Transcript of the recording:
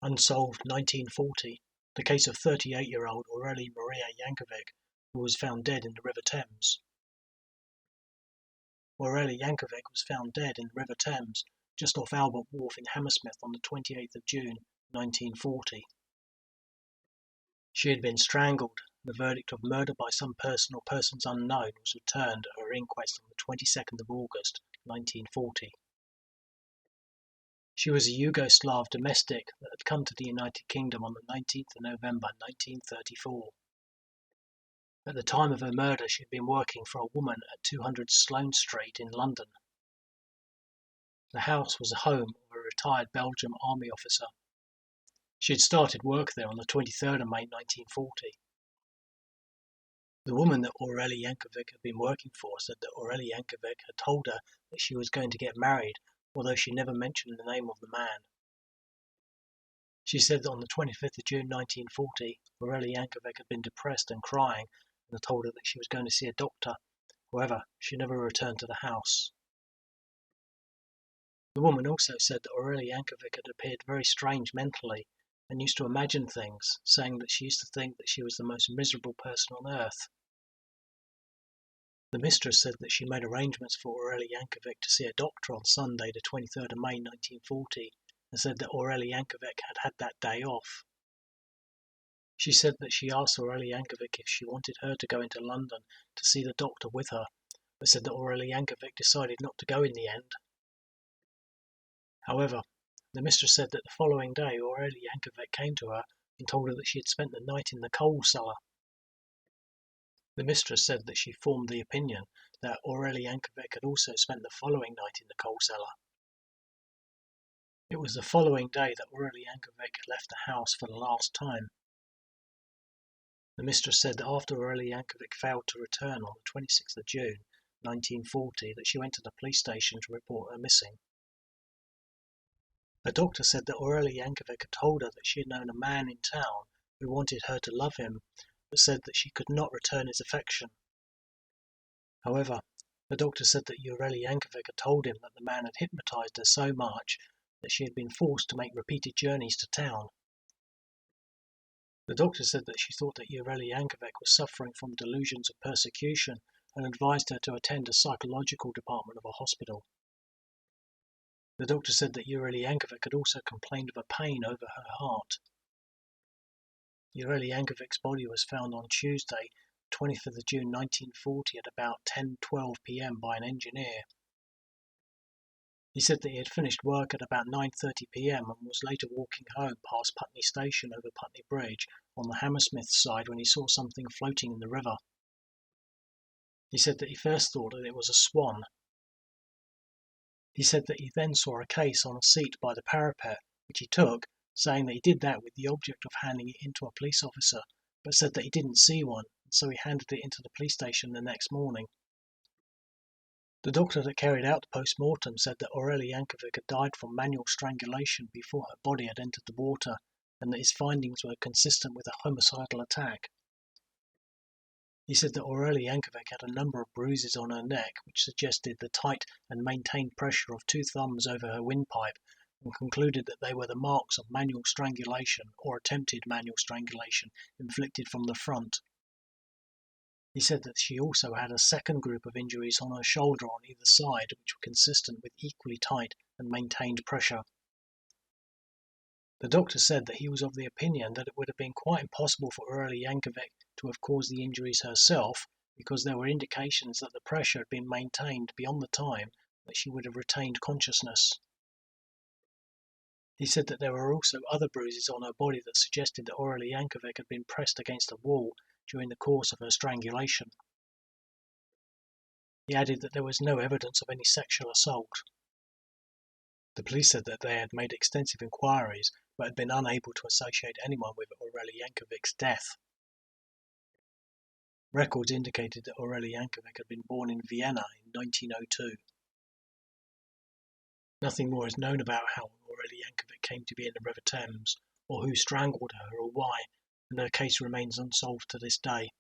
Unsolved 1940, the case of 38-year-old Aurelie Maria Yankovic, who was found dead in the River Thames. Aurelie Yankovic was found dead in the River Thames, just off Albert Wharf in Hammersmith on the 28th of June 1940. She had been strangled. The verdict of murder by some person or persons unknown was returned at her inquest on the 22nd of August 1940. She was a Yugoslav domestic that had come to the United Kingdom on the 19th of November 1934. At the time of her murder, she had been working for a woman at 200 Sloane Street in London. The house was the home of a retired Belgian army officer. She had started work there on the 23rd of May 1940. The woman that Aurelie Yankovic had been working for said that Aurelie Yankovic had told her that she was going to get married, although she never mentioned the name of the man. She said that on the 25th of June 1940, Aurelie Yankovic had been depressed and crying and had told her that she was going to see a doctor. However, she never returned to the house. The woman also said that Aurelie Yankovic had appeared very strange mentally and used to imagine things, saying that she used to think that she was the most miserable person on earth. The mistress said that she made arrangements for Aurelie Yankovic to see a doctor on Sunday, the 23rd of May 1940, and said that Aurelie Yankovic had had that day off. She said that she asked Aurelie Yankovic if she wanted her to go into London to see the doctor with her, but said that Aurelie Yankovic decided not to go in the end. However, the mistress said that the following day Aurelie Yankovic came to her and told her that she had spent the night in the coal cellar. The mistress said that she formed the opinion that Aurelie Yankovic had also spent the following night in the coal cellar. It was the following day that Aurelie Yankovic left the house for the last time. The mistress said that after Aurelie Yankovic failed to return on the 26th of June 1940, that she went to the police station to report her missing. A doctor said that Aurelie Yankovic had told her that she had known a man in town who wanted her to love him, but said that she could not return his affection. However, the doctor said that Aurelie Yankovic had told him that the man had hypnotized her so much that she had been forced to make repeated journeys to town. The doctor said that she thought that Aurelie Yankovic was suffering from delusions of persecution and advised her to attend a psychological department of a hospital. The doctor said that Aurelie Yankovic had also complained of a pain over her heart. Aurelie Yankovic's body was found on Tuesday, 25th of June 1940 at about 10:12 p.m. by an engineer. He said that he had finished work at about 9:30 p.m. and was later walking home past Putney Station over Putney Bridge on the Hammersmith side when he saw something floating in the river. He said that he first thought that it was a swan. He said that he then saw a case on a seat by the parapet, which he took, saying that he did that with the object of handing it in to a police officer, but said that he didn't see one, and so he handed it into the police station the next morning. The doctor that carried out the post-mortem said that Aurelie Yankovic had died from manual strangulation before her body had entered the water, and that his findings were consistent with a homicidal attack. He said that Aurelie Yankovic had a number of bruises on her neck, which suggested the tight and maintained pressure of two thumbs over her windpipe, and concluded that they were the marks of manual strangulation or attempted manual strangulation inflicted from the front. He said that she also had a second group of injuries on her shoulder on either side, which were consistent with equally tight and maintained pressure. The doctor said that he was of the opinion that it would have been quite impossible for Aurelie Yankovic to have caused the injuries herself, because there were indications that the pressure had been maintained beyond the time that she would have retained consciousness. He said that there were also other bruises on her body that suggested that Aurelie Yankovic had been pressed against a wall during the course of her strangulation. He added that there was no evidence of any sexual assault. The police said that they had made extensive inquiries but had been unable to associate anyone with Aurelie Yankovic's death. Records indicated that Aurelie Yankovic had been born in Vienna in 1902. Nothing more is known about how Aurelie Yankovic came to be in the River Thames, or who strangled her or why, and her case remains unsolved to this day.